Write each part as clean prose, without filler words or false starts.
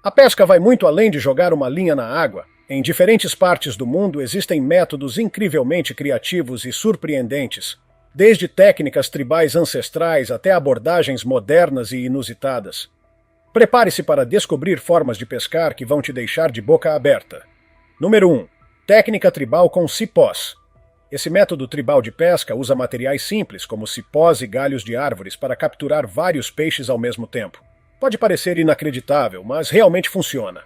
A pesca vai muito além de jogar uma linha na água. Em diferentes partes do mundo existem métodos incrivelmente criativos e surpreendentes, desde técnicas tribais ancestrais até abordagens modernas e inusitadas. Prepare-se para descobrir formas de pescar que vão te deixar de boca aberta. Número 1. Técnica tribal com cipós. Esse método tribal de pesca usa materiais simples, como cipós e galhos de árvores, para capturar vários peixes ao mesmo tempo. Pode parecer inacreditável, mas realmente funciona.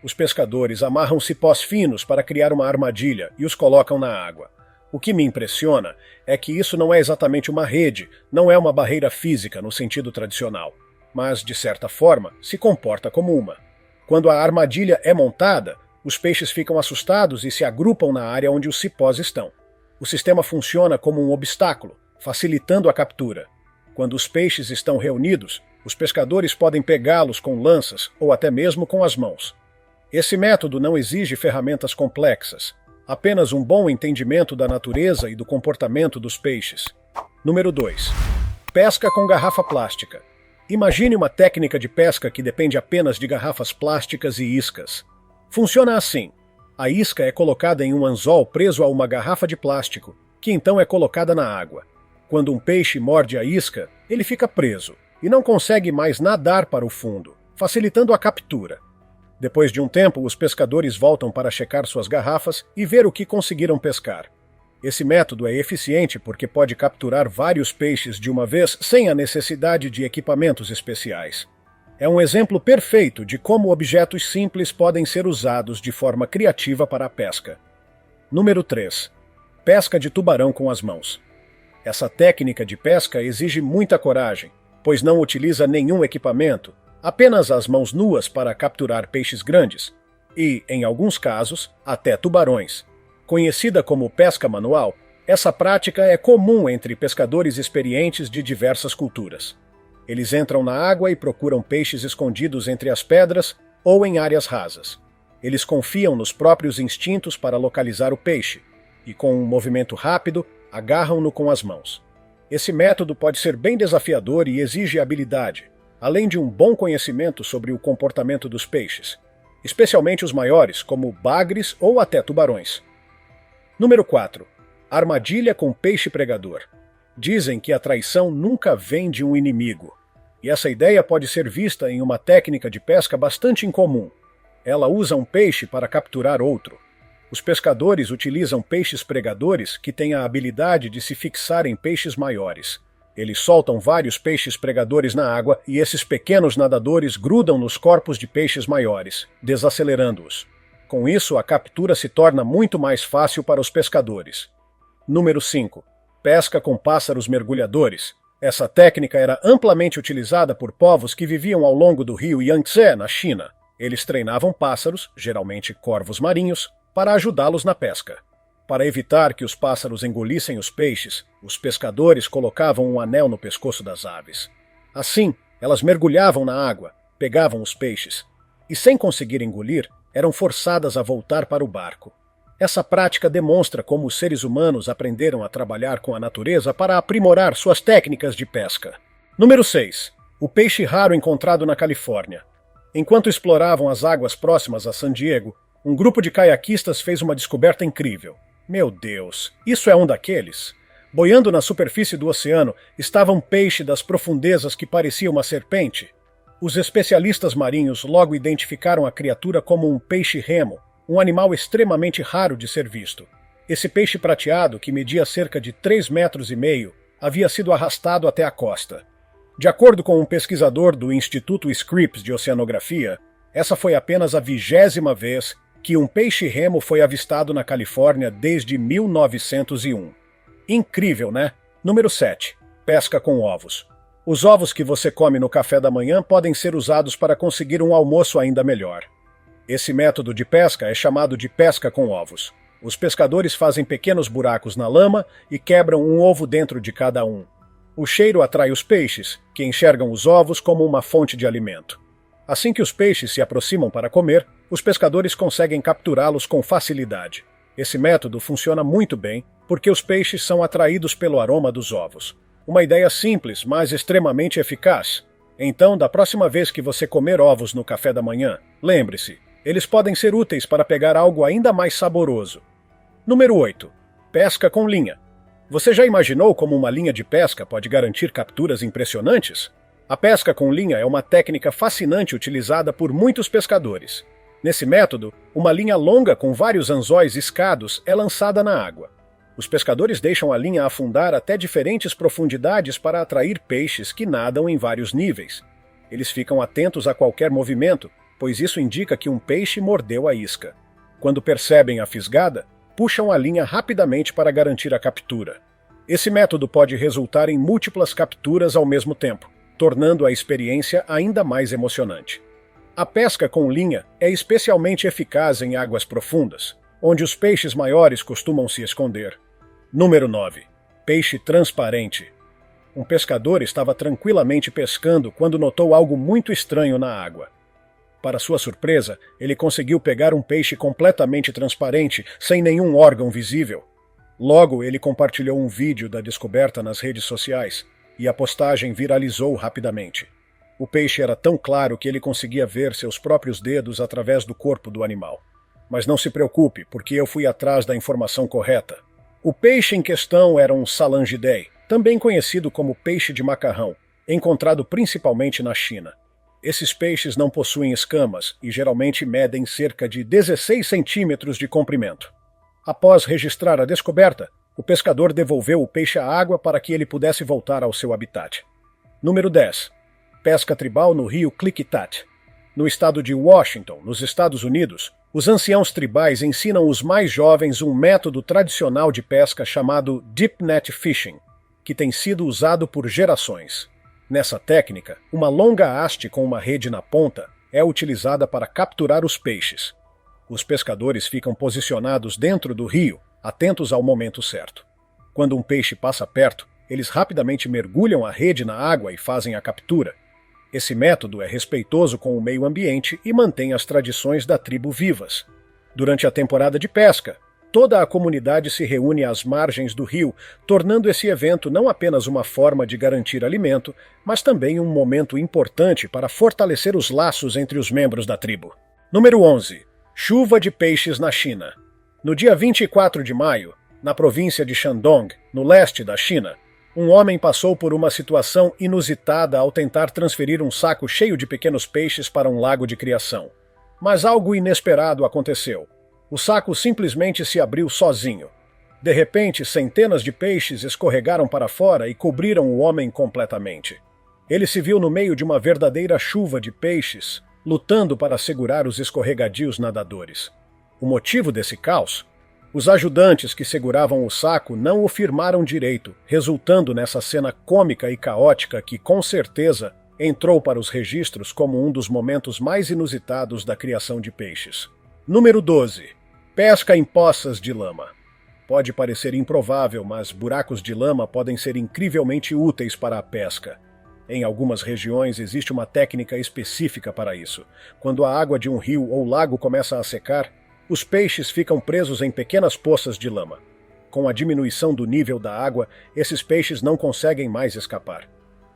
Os pescadores amarram cipós finos para criar uma armadilha e os colocam na água. O que me impressiona é que isso não é exatamente uma rede, não é uma barreira física no sentido tradicional, mas, de certa forma, se comporta como uma. Quando a armadilha é montada, os peixes ficam assustados e se agrupam na área onde os cipós estão. O sistema funciona como um obstáculo, facilitando a captura. Quando os peixes estão reunidos, os pescadores podem pegá-los com lanças ou até mesmo com as mãos. Esse método não exige ferramentas complexas, apenas um bom entendimento da natureza e do comportamento dos peixes. Número 2. Pesca com garrafa plástica. Imagine uma técnica de pesca que depende apenas de garrafas plásticas e iscas. Funciona assim. A isca é colocada em um anzol preso a uma garrafa de plástico, que então é colocada na água. Quando um peixe morde a isca, ele fica preso e não consegue mais nadar para o fundo, facilitando a captura. Depois de um tempo, os pescadores voltam para checar suas garrafas e ver o que conseguiram pescar. Esse método é eficiente porque pode capturar vários peixes de uma vez sem a necessidade de equipamentos especiais. É um exemplo perfeito de como objetos simples podem ser usados de forma criativa para a pesca. Número 3. Pesca de tubarão com as mãos. Essa técnica de pesca exige muita coragem, pois não utiliza nenhum equipamento, apenas as mãos nuas para capturar peixes grandes e, em alguns casos, até tubarões. Conhecida como pesca manual, essa prática é comum entre pescadores experientes de diversas culturas. Eles entram na água e procuram peixes escondidos entre as pedras ou em áreas rasas. Eles confiam nos próprios instintos para localizar o peixe e, com um movimento rápido, agarram-no com as mãos. Esse método pode ser bem desafiador e exige habilidade, além de um bom conhecimento sobre o comportamento dos peixes, especialmente os maiores, como bagres ou até tubarões. Número 4. Armadilha com peixe pregador. Dizem que a traição nunca vem de um inimigo, e essa ideia pode ser vista em uma técnica de pesca bastante incomum. Ela usa um peixe para capturar outro. Os pescadores utilizam peixes pregadores que têm a habilidade de se fixar em peixes maiores. Eles soltam vários peixes pregadores na água e esses pequenos nadadores grudam nos corpos de peixes maiores, desacelerando-os. Com isso, a captura se torna muito mais fácil para os pescadores. Número 5. Pesca com pássaros mergulhadores. Essa técnica era amplamente utilizada por povos que viviam ao longo do rio Yangtze, na China. Eles treinavam pássaros, geralmente corvos marinhos, para ajudá-los na pesca. Para evitar que os pássaros engolissem os peixes, os pescadores colocavam um anel no pescoço das aves. Assim, elas mergulhavam na água, pegavam os peixes, e sem conseguir engolir, eram forçadas a voltar para o barco. Essa prática demonstra como os seres humanos aprenderam a trabalhar com a natureza para aprimorar suas técnicas de pesca. Número 6. O peixe raro encontrado na Califórnia. Enquanto exploravam as águas próximas a San Diego, um grupo de caiaquistas fez uma descoberta incrível. Meu Deus, isso é um daqueles? Boiando na superfície do oceano estava um peixe das profundezas que parecia uma serpente. Os especialistas marinhos logo identificaram a criatura como um peixe-remo, um animal extremamente raro de ser visto. Esse peixe prateado, que media cerca de 3,5 metros, havia sido arrastado até a costa. De acordo com um pesquisador do Instituto Scripps de Oceanografia, essa foi apenas a 20ª vez que um peixe-remo foi avistado na Califórnia desde 1901. Incrível, né? Número 7. Pesca com ovos. Os ovos que você come no café da manhã podem ser usados para conseguir um almoço ainda melhor. Esse método de pesca é chamado de pesca com ovos. Os pescadores fazem pequenos buracos na lama e quebram um ovo dentro de cada um. O cheiro atrai os peixes, que enxergam os ovos como uma fonte de alimento. Assim que os peixes se aproximam para comer, os pescadores conseguem capturá-los com facilidade. Esse método funciona muito bem porque os peixes são atraídos pelo aroma dos ovos. Uma ideia simples, mas extremamente eficaz. Então, da próxima vez que você comer ovos no café da manhã, lembre-se, eles podem ser úteis para pegar algo ainda mais saboroso. Número 8. Pesca com linha. Você já imaginou como uma linha de pesca pode garantir capturas impressionantes? A pesca com linha é uma técnica fascinante utilizada por muitos pescadores. Nesse método, uma linha longa com vários anzóis escados é lançada na água. Os pescadores deixam a linha afundar até diferentes profundidades para atrair peixes que nadam em vários níveis. Eles ficam atentos a qualquer movimento, pois isso indica que um peixe mordeu a isca. Quando percebem a fisgada, puxam a linha rapidamente para garantir a captura. Esse método pode resultar em múltiplas capturas ao mesmo tempo, tornando a experiência ainda mais emocionante. A pesca com linha é especialmente eficaz em águas profundas, onde os peixes maiores costumam se esconder. Número 9. Peixe transparente. Um pescador estava tranquilamente pescando quando notou algo muito estranho na água. Para sua surpresa, ele conseguiu pegar um peixe completamente transparente, sem nenhum órgão visível. Logo, ele compartilhou um vídeo da descoberta nas redes sociais, e a postagem viralizou rapidamente. O peixe era tão claro que ele conseguia ver seus próprios dedos através do corpo do animal. Mas não se preocupe, porque eu fui atrás da informação correta. O peixe em questão era um salangidei, também conhecido como peixe de macarrão, encontrado principalmente na China. Esses peixes não possuem escamas e geralmente medem cerca de 16 centímetros de comprimento. Após registrar a descoberta, o pescador devolveu o peixe à água para que ele pudesse voltar ao seu habitat. Número 10. Pesca tribal no rio Klickitat. No estado de Washington, nos Estados Unidos, os anciãos tribais ensinam os mais jovens um método tradicional de pesca chamado Deep Net Fishing, que tem sido usado por gerações. Nessa técnica, uma longa haste com uma rede na ponta é utilizada para capturar os peixes. Os pescadores ficam posicionados dentro do rio, atentos ao momento certo. Quando um peixe passa perto, eles rapidamente mergulham a rede na água e fazem a captura. Esse método é respeitoso com o meio ambiente e mantém as tradições da tribo vivas. Durante a temporada de pesca, toda a comunidade se reúne às margens do rio, tornando esse evento não apenas uma forma de garantir alimento, mas também um momento importante para fortalecer os laços entre os membros da tribo. Número 11. Chuva de peixes na China. No dia 24 de maio, na província de Shandong, no leste da China, um homem passou por uma situação inusitada ao tentar transferir um saco cheio de pequenos peixes para um lago de criação. Mas algo inesperado aconteceu. O saco simplesmente se abriu sozinho. De repente, centenas de peixes escorregaram para fora e cobriram o homem completamente. Ele se viu no meio de uma verdadeira chuva de peixes, lutando para segurar os escorregadios nadadores. O motivo desse caos? Os ajudantes que seguravam o saco não o firmaram direito, resultando nessa cena cômica e caótica que, com certeza, entrou para os registros como um dos momentos mais inusitados da criação de peixes. Número 12. Pesca em poças de lama. Pode parecer improvável, mas buracos de lama podem ser incrivelmente úteis para a pesca. Em algumas regiões existe uma técnica específica para isso. Quando a água de um rio ou lago começa a secar, os peixes ficam presos em pequenas poças de lama. Com a diminuição do nível da água, esses peixes não conseguem mais escapar.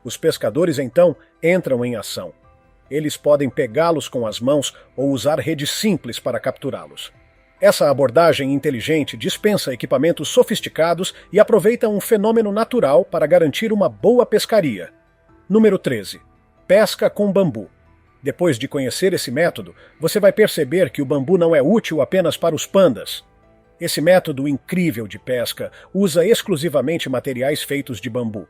Os pescadores, então, entram em ação. Eles podem pegá-los com as mãos ou usar redes simples para capturá-los. Essa abordagem inteligente dispensa equipamentos sofisticados e aproveita um fenômeno natural para garantir uma boa pescaria. Número 13. Pesca com bambu. Depois de conhecer esse método, você vai perceber que o bambu não é útil apenas para os pandas. Esse método incrível de pesca usa exclusivamente materiais feitos de bambu.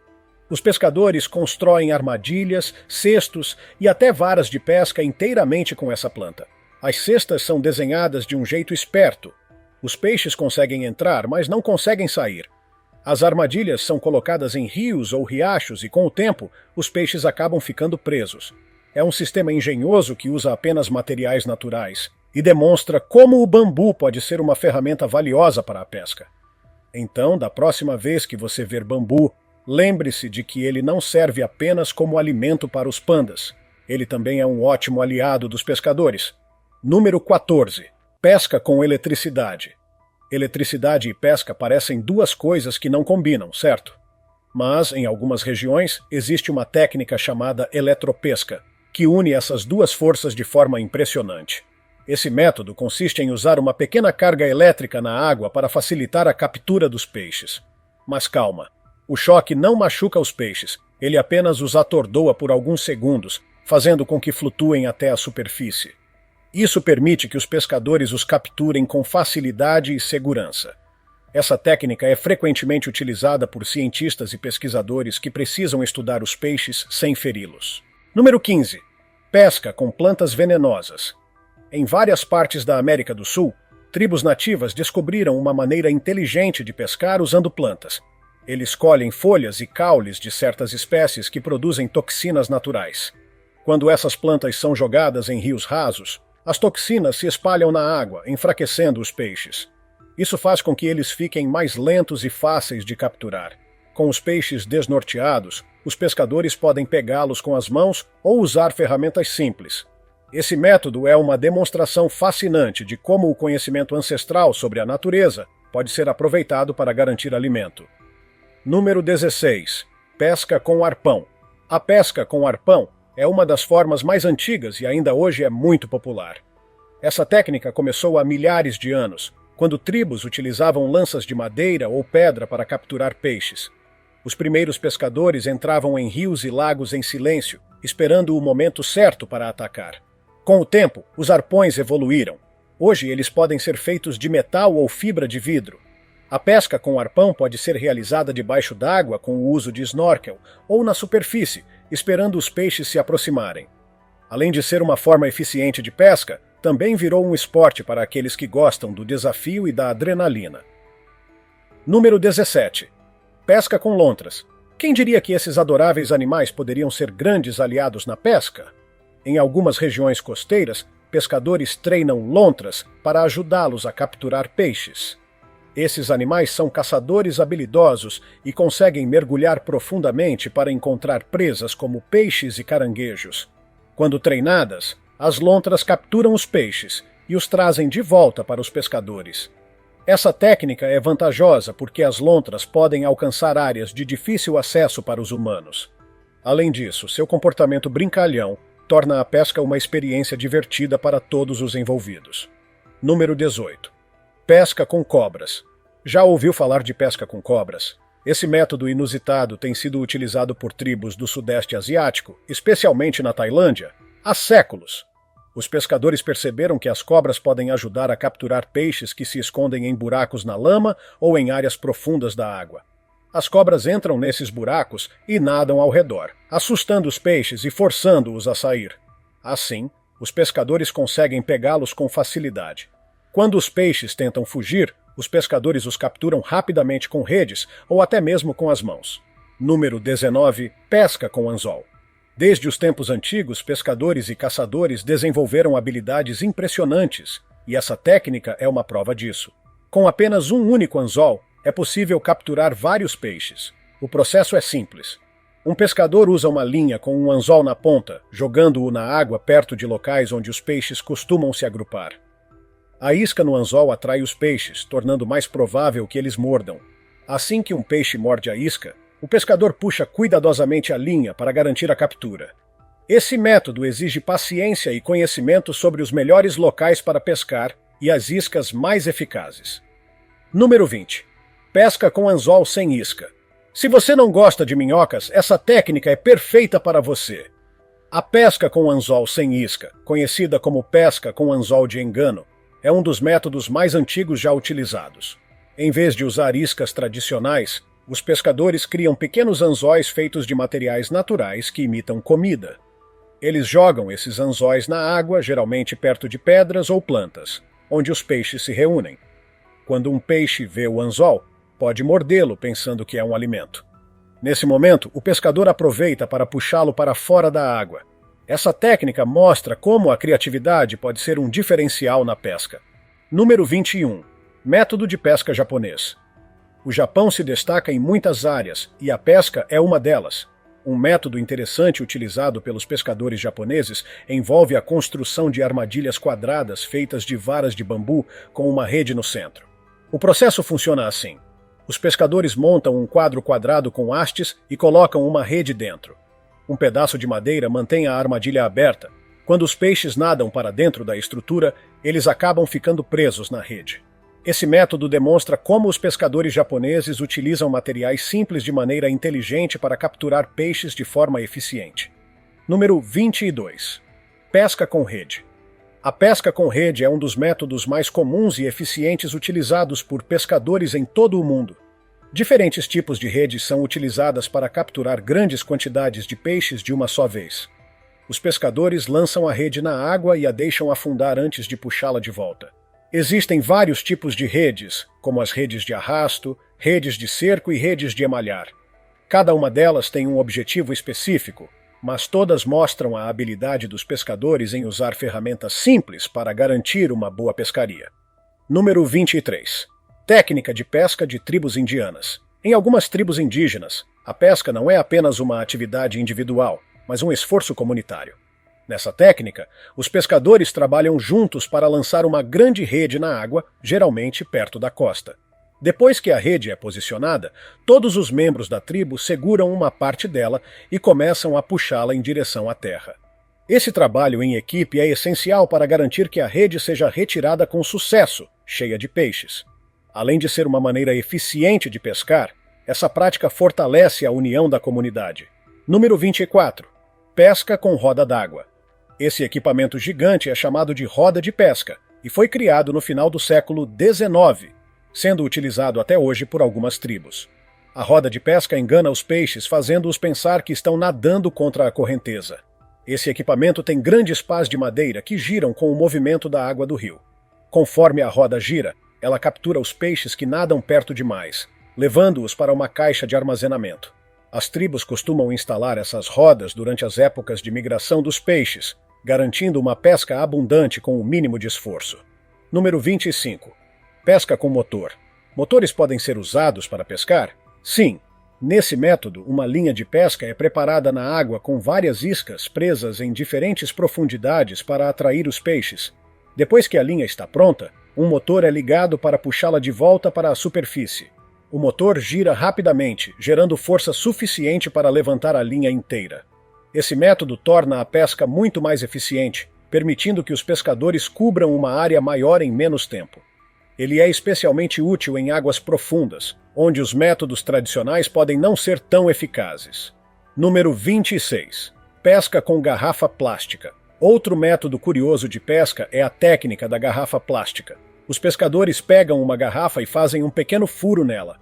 Os pescadores constroem armadilhas, cestos e até varas de pesca inteiramente com essa planta. As cestas são desenhadas de um jeito esperto. Os peixes conseguem entrar, mas não conseguem sair. As armadilhas são colocadas em rios ou riachos e, com o tempo, os peixes acabam ficando presos. É um sistema engenhoso que usa apenas materiais naturais e demonstra como o bambu pode ser uma ferramenta valiosa para a pesca. Então, da próxima vez que você ver bambu, lembre-se de que ele não serve apenas como alimento para os pandas. Ele também é um ótimo aliado dos pescadores. Número 14. Pesca com eletricidade. Eletricidade e pesca parecem duas coisas que não combinam, certo? Mas, em algumas regiões, existe uma técnica chamada eletropesca, que une essas duas forças de forma impressionante. Esse método consiste em usar uma pequena carga elétrica na água para facilitar a captura dos peixes. Mas calma, o choque não machuca os peixes, ele apenas os atordoa por alguns segundos, fazendo com que flutuem até a superfície. Isso permite que os pescadores os capturem com facilidade e segurança. Essa técnica é frequentemente utilizada por cientistas e pesquisadores que precisam estudar os peixes sem feri-los. Número 15. Pesca com plantas venenosas. Em várias partes da América do Sul, tribos nativas descobriram uma maneira inteligente de pescar usando plantas. Eles colhem folhas e caules de certas espécies que produzem toxinas naturais. Quando essas plantas são jogadas em rios rasos, as toxinas se espalham na água, enfraquecendo os peixes. Isso faz com que eles fiquem mais lentos e fáceis de capturar. Com os peixes desnorteados, os pescadores podem pegá-los com as mãos ou usar ferramentas simples. Esse método é uma demonstração fascinante de como o conhecimento ancestral sobre a natureza pode ser aproveitado para garantir alimento. Número 16. Pesca com arpão. A pesca com arpão é uma das formas mais antigas e ainda hoje é muito popular. Essa técnica começou há milhares de anos, quando tribos utilizavam lanças de madeira ou pedra para capturar peixes. Os primeiros pescadores entravam em rios e lagos em silêncio, esperando o momento certo para atacar. Com o tempo, os arpões evoluíram. Hoje eles podem ser feitos de metal ou fibra de vidro. A pesca com arpão pode ser realizada debaixo d'água com o uso de snorkel ou na superfície, esperando os peixes se aproximarem. Além de ser uma forma eficiente de pesca, também virou um esporte para aqueles que gostam do desafio e da adrenalina. Número 17. Pesca com lontras. Quem diria que esses adoráveis animais poderiam ser grandes aliados na pesca? Em algumas regiões costeiras, pescadores treinam lontras para ajudá-los a capturar peixes. Esses animais são caçadores habilidosos e conseguem mergulhar profundamente para encontrar presas como peixes e caranguejos. Quando treinadas, as lontras capturam os peixes e os trazem de volta para os pescadores. Essa técnica é vantajosa porque as lontras podem alcançar áreas de difícil acesso para os humanos. Além disso, seu comportamento brincalhão torna a pesca uma experiência divertida para todos os envolvidos. Número 18. Pesca com cobras. Já ouviu falar de pesca com cobras? Esse método inusitado tem sido utilizado por tribos do Sudeste Asiático, especialmente na Tailândia, há séculos. Os pescadores perceberam que as cobras podem ajudar a capturar peixes que se escondem em buracos na lama ou em áreas profundas da água. As cobras entram nesses buracos e nadam ao redor, assustando os peixes e forçando-os a sair. Assim, os pescadores conseguem pegá-los com facilidade. Quando os peixes tentam fugir, os pescadores os capturam rapidamente com redes ou até mesmo com as mãos. Número 19. Pesca com anzol. Desde os tempos antigos, pescadores e caçadores desenvolveram habilidades impressionantes, e essa técnica é uma prova disso. Com apenas um único anzol, é possível capturar vários peixes. O processo é simples. Um pescador usa uma linha com um anzol na ponta, jogando-o na água perto de locais onde os peixes costumam se agrupar. A isca no anzol atrai os peixes, tornando mais provável que eles mordam. Assim que um peixe morde a isca, o pescador puxa cuidadosamente a linha para garantir a captura. Esse método exige paciência e conhecimento sobre os melhores locais para pescar e as iscas mais eficazes. Número 20. Pesca com anzol sem isca. Se você não gosta de minhocas, essa técnica é perfeita para você. A pesca com anzol sem isca, conhecida como pesca com anzol de engano, é um dos métodos mais antigos já utilizados. Em vez de usar iscas tradicionais, os pescadores criam pequenos anzóis feitos de materiais naturais que imitam comida. Eles jogam esses anzóis na água, geralmente perto de pedras ou plantas, onde os peixes se reúnem. Quando um peixe vê o anzol, pode mordê-lo pensando que é um alimento. Nesse momento, o pescador aproveita para puxá-lo para fora da água. Essa técnica mostra como a criatividade pode ser um diferencial na pesca. Número 21. Método de pesca japonês. O Japão se destaca em muitas áreas, e a pesca é uma delas. Um método interessante utilizado pelos pescadores japoneses envolve a construção de armadilhas quadradas feitas de varas de bambu com uma rede no centro. O processo funciona assim. Os pescadores montam um quadro quadrado com hastes e colocam uma rede dentro. Um pedaço de madeira mantém a armadilha aberta. Quando os peixes nadam para dentro da estrutura, eles acabam ficando presos na rede. Esse método demonstra como os pescadores japoneses utilizam materiais simples de maneira inteligente para capturar peixes de forma eficiente. Número 22. Pesca com rede. A pesca com rede é um dos métodos mais comuns e eficientes utilizados por pescadores em todo o mundo. Diferentes tipos de redes são utilizadas para capturar grandes quantidades de peixes de uma só vez. Os pescadores lançam a rede na água e a deixam afundar antes de puxá-la de volta. Existem vários tipos de redes, como as redes de arrasto, redes de cerco e redes de emalhar. Cada uma delas tem um objetivo específico, mas todas mostram a habilidade dos pescadores em usar ferramentas simples para garantir uma boa pescaria. Número 23. Técnica de pesca de tribos indianas. Em algumas tribos indígenas, a pesca não é apenas uma atividade individual, mas um esforço comunitário. Nessa técnica, os pescadores trabalham juntos para lançar uma grande rede na água, geralmente perto da costa. Depois que a rede é posicionada, todos os membros da tribo seguram uma parte dela e começam a puxá-la em direção à terra. Esse trabalho em equipe é essencial para garantir que a rede seja retirada com sucesso, cheia de peixes. Além de ser uma maneira eficiente de pescar, essa prática fortalece a união da comunidade. Número 24. Pesca com roda d'água. Esse equipamento gigante é chamado de roda de pesca e foi criado no final do século XIX, sendo utilizado até hoje por algumas tribos. A roda de pesca engana os peixes, fazendo-os pensar que estão nadando contra a correnteza. Esse equipamento tem grandes pás de madeira que giram com o movimento da água do rio. Conforme a roda gira, ela captura os peixes que nadam perto demais, levando-os para uma caixa de armazenamento. As tribos costumam instalar essas rodas durante as épocas de migração dos peixes, garantindo uma pesca abundante com o mínimo de esforço. Número 25. Pesca com motor. Motores podem ser usados para pescar? Sim. Nesse método, uma linha de pesca é preparada na água com várias iscas presas em diferentes profundidades para atrair os peixes. Depois que a linha está pronta, um motor é ligado para puxá-la de volta para a superfície. O motor gira rapidamente, gerando força suficiente para levantar a linha inteira. Esse método torna a pesca muito mais eficiente, permitindo que os pescadores cubram uma área maior em menos tempo. Ele é especialmente útil em águas profundas, onde os métodos tradicionais podem não ser tão eficazes. Número 26. Pesca com garrafa plástica. Outro método curioso de pesca é a técnica da garrafa plástica. Os pescadores pegam uma garrafa e fazem um pequeno furo nela.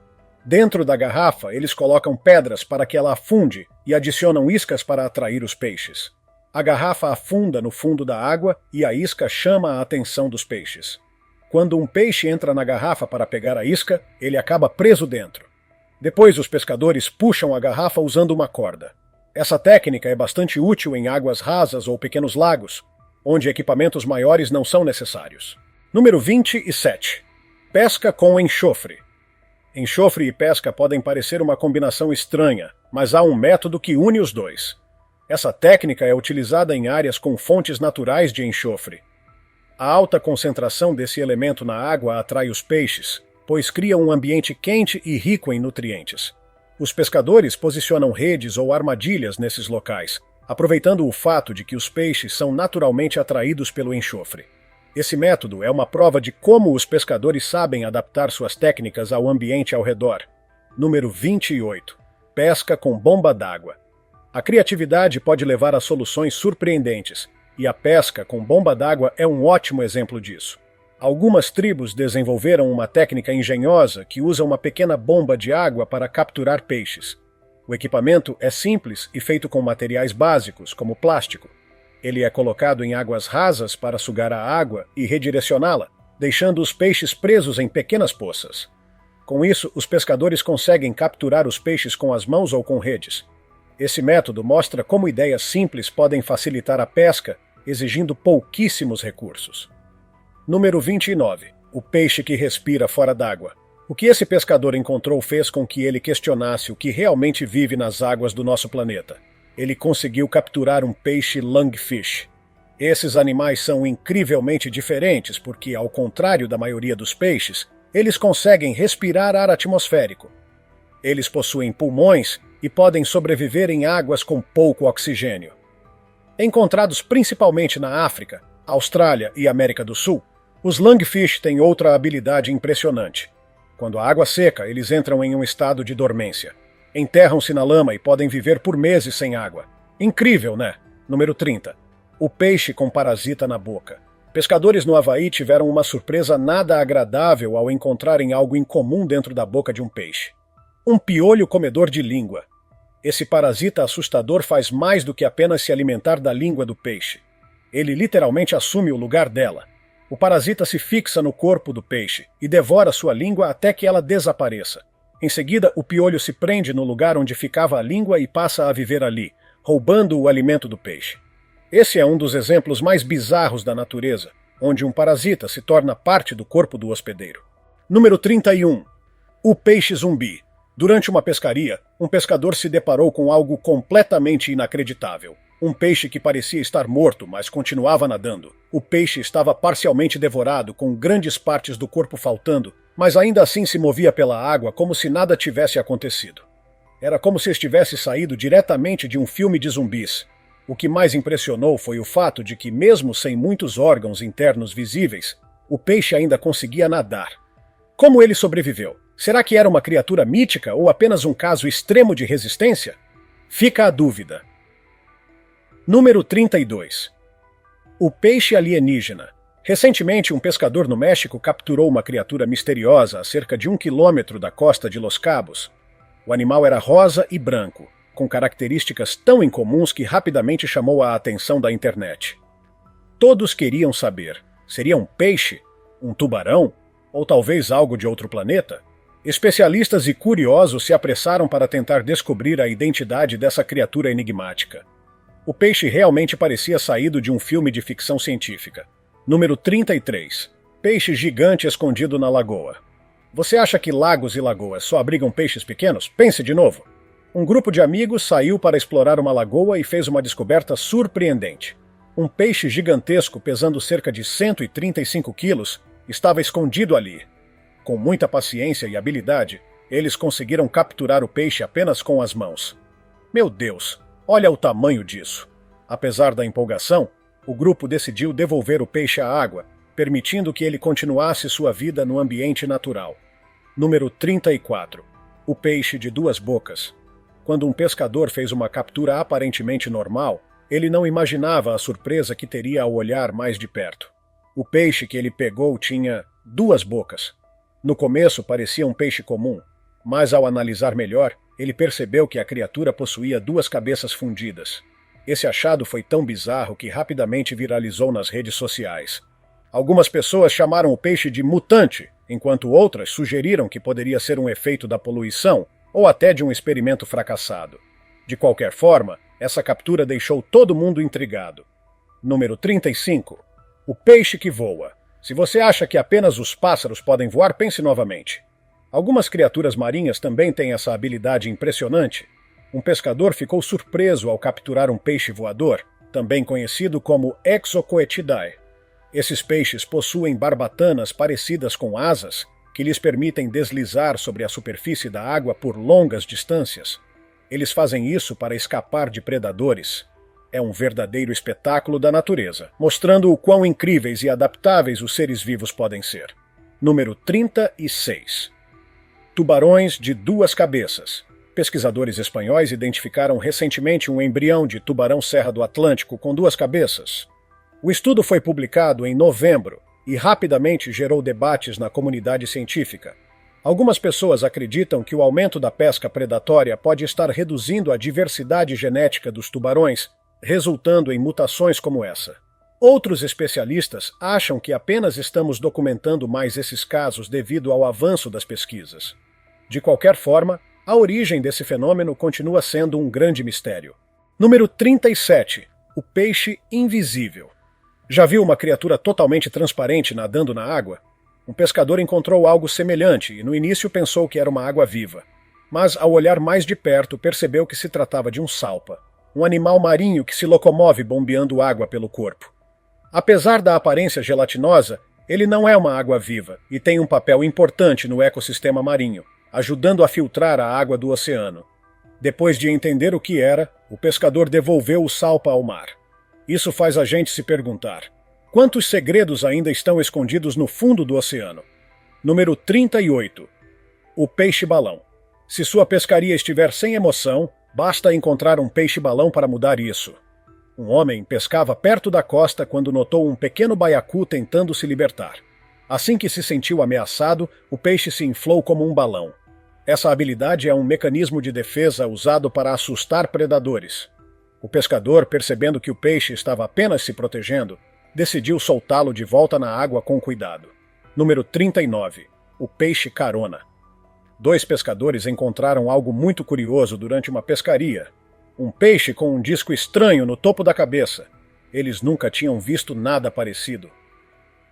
Dentro da garrafa, eles colocam pedras para que ela afunde e adicionam iscas para atrair os peixes. A garrafa afunda no fundo da água e a isca chama a atenção dos peixes. Quando um peixe entra na garrafa para pegar a isca, ele acaba preso dentro. Depois, os pescadores puxam a garrafa usando uma corda. Essa técnica é bastante útil em águas rasas ou pequenos lagos, onde equipamentos maiores não são necessários. Número 27. Pesca com enxofre. Enxofre e pesca podem parecer uma combinação estranha, mas há um método que une os dois. Essa técnica é utilizada em áreas com fontes naturais de enxofre. A alta concentração desse elemento na água atrai os peixes, pois cria um ambiente quente e rico em nutrientes. Os pescadores posicionam redes ou armadilhas nesses locais, aproveitando o fato de que os peixes são naturalmente atraídos pelo enxofre. Esse método é uma prova de como os pescadores sabem adaptar suas técnicas ao ambiente ao redor. Número 28. Pesca com bomba d'água. A criatividade pode levar a soluções surpreendentes, e a pesca com bomba d'água é um ótimo exemplo disso. Algumas tribos desenvolveram uma técnica engenhosa que usa uma pequena bomba de água para capturar peixes. O equipamento é simples e feito com materiais básicos, como plástico. Ele é colocado em águas rasas para sugar a água e redirecioná-la, deixando os peixes presos em pequenas poças. Com isso, os pescadores conseguem capturar os peixes com as mãos ou com redes. Esse método mostra como ideias simples podem facilitar a pesca, exigindo pouquíssimos recursos. Número 29. O peixe que respira fora d'água. O que esse pescador encontrou fez com que ele questionasse o que realmente vive nas águas do nosso planeta. Ele conseguiu capturar um peixe lungfish. Esses animais são incrivelmente diferentes porque, ao contrário da maioria dos peixes, Eles conseguem respirar ar atmosférico. Eles possuem pulmões e podem sobreviver em águas com pouco oxigênio. Encontrados principalmente na África, Austrália e América do Sul, os lungfish têm outra habilidade impressionante. Quando a água seca, eles entram em um estado de dormência. Enterram-se na lama e podem viver por meses sem água. Incrível, né? Número 30. O peixe com parasita na boca. Pescadores no Havaí tiveram uma surpresa nada agradável ao encontrarem algo incomum dentro da boca de um peixe. Um piolho comedor de língua. Esse parasita assustador faz mais do que apenas se alimentar da língua do peixe. Ele literalmente assume o lugar dela. O parasita se fixa no corpo do peixe e devora sua língua até que ela desapareça. Em seguida, o piolho se prende no lugar onde ficava a língua e passa a viver ali, roubando o alimento do peixe. Esse é um dos exemplos mais bizarros da natureza, onde um parasita se torna parte do corpo do hospedeiro. Número 31. O peixe zumbi. Durante uma pescaria, um pescador se deparou com algo completamente inacreditável. Um peixe que parecia estar morto, mas continuava nadando. O peixe estava parcialmente devorado, com grandes partes do corpo faltando, mas ainda assim se movia pela água como se nada tivesse acontecido. Era como se estivesse saído diretamente de um filme de zumbis. O que mais impressionou foi o fato de que, mesmo sem muitos órgãos internos visíveis, o peixe ainda conseguia nadar. Como ele sobreviveu? Será que era uma criatura mítica ou apenas um caso extremo de resistência? Fica a dúvida. Número 32. O peixe alienígena. Recentemente, um pescador no México capturou uma criatura misteriosa a cerca de 1 quilômetro da costa de Los Cabos. O animal era rosa e branco, com características tão incomuns que rapidamente chamou a atenção da internet. Todos queriam saber: seria um peixe? Um tubarão? Ou talvez algo de outro planeta? Especialistas e curiosos se apressaram para tentar descobrir a identidade dessa criatura enigmática. O peixe realmente parecia saído de um filme de ficção científica. Número 33. Peixe gigante escondido na lagoa. Você acha que lagos e lagoas só abrigam peixes pequenos? Pense de novo. Um grupo de amigos saiu para explorar uma lagoa e fez uma descoberta surpreendente. Um peixe gigantesco pesando cerca de 135 quilos estava escondido ali. Com muita paciência e habilidade, eles conseguiram capturar o peixe apenas com as mãos. Meu Deus, olha o tamanho disso! Apesar da empolgação, o grupo decidiu devolver o peixe à água, permitindo que ele continuasse sua vida no ambiente natural. Número 34. O peixe de duas bocas. Quando um pescador fez uma captura aparentemente normal, ele não imaginava a surpresa que teria ao olhar mais de perto. O peixe que ele pegou tinha duas bocas. No começo parecia um peixe comum, mas ao analisar melhor, ele percebeu que a criatura possuía duas cabeças fundidas. Esse achado foi tão bizarro que rapidamente viralizou nas redes sociais. Algumas pessoas chamaram o peixe de mutante, enquanto outras sugeriram que poderia ser um efeito da poluição ou até de um experimento fracassado. De qualquer forma, essa captura deixou todo mundo intrigado. Número 35. O peixe que voa. Se você acha que apenas os pássaros podem voar, pense novamente. Algumas criaturas marinhas também têm essa habilidade impressionante. Um pescador ficou surpreso ao capturar um peixe voador, também conhecido como Exocoetidae. Esses peixes possuem barbatanas parecidas com asas, que lhes permitem deslizar sobre a superfície da água por longas distâncias. Eles fazem isso para escapar de predadores. É um verdadeiro espetáculo da natureza, mostrando o quão incríveis e adaptáveis os seres vivos podem ser. Número 36. Tubarões de duas cabeças. Pesquisadores espanhóis identificaram recentemente um embrião de tubarão-serra do Atlântico com duas cabeças. O estudo foi publicado em novembro e rapidamente gerou debates na comunidade científica. Algumas pessoas acreditam que o aumento da pesca predatória pode estar reduzindo a diversidade genética dos tubarões, resultando em mutações como essa. Outros especialistas acham que apenas estamos documentando mais esses casos devido ao avanço das pesquisas. De qualquer forma, a origem desse fenômeno continua sendo um grande mistério. Número 37. O peixe invisível. Já viu uma criatura totalmente transparente nadando na água? Um pescador encontrou algo semelhante e no início pensou que era uma água-viva. Mas ao olhar mais de perto percebeu que se tratava de um salpa, um animal marinho que se locomove bombeando água pelo corpo. Apesar da aparência gelatinosa, Ele não é uma água viva e tem um papel importante no ecossistema marinho, ajudando a filtrar a água do oceano. Depois de entender o que era, o pescador devolveu o salpa ao mar. Isso faz a gente se perguntar: quantos segredos ainda estão escondidos no fundo do oceano? Número 38. O peixe-balão. Se sua pescaria estiver sem emoção, basta encontrar um peixe-balão para mudar isso. Um homem pescava perto da costa quando notou um pequeno baiacu tentando se libertar. Assim que se sentiu ameaçado, o peixe se inflou como um balão. Essa habilidade é um mecanismo de defesa usado para assustar predadores. O pescador, percebendo que o peixe estava apenas se protegendo, decidiu soltá-lo de volta na água com cuidado. Número 39. O peixe-carona. Dois pescadores encontraram algo muito curioso durante uma pescaria. Um peixe com um disco estranho no topo da cabeça. Eles nunca tinham visto nada parecido.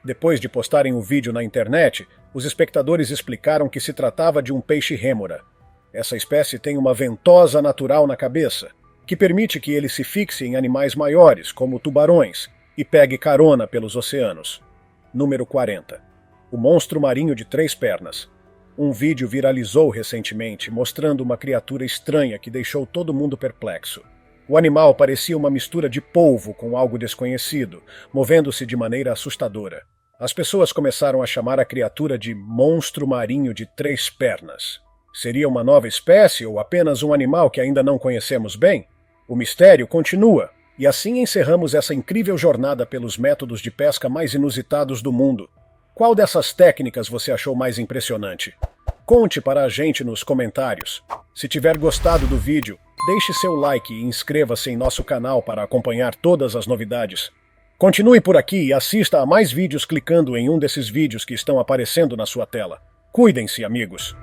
Depois de postarem o vídeo na internet, os espectadores explicaram que se tratava de um peixe rêmora. Essa espécie tem uma ventosa natural na cabeça, que permite que ele se fixe em animais maiores, como tubarões, e pegue carona pelos oceanos. Número 40. O monstro marinho de 3 pernas. Um vídeo viralizou recentemente, mostrando uma criatura estranha que deixou todo mundo perplexo. O animal parecia uma mistura de polvo com algo desconhecido, movendo-se de maneira assustadora. As pessoas começaram a chamar a criatura de monstro marinho de 3 pernas. Seria uma nova espécie ou apenas um animal que ainda não conhecemos bem? O mistério continua, e assim encerramos essa incrível jornada pelos métodos de pesca mais inusitados do mundo. Qual dessas técnicas você achou mais impressionante? Conte para a gente nos comentários. Se tiver gostado do vídeo, deixe seu like e inscreva-se em nosso canal para acompanhar todas as novidades. Continue por aqui e assista a mais vídeos clicando em um desses vídeos que estão aparecendo na sua tela. Cuidem-se, amigos!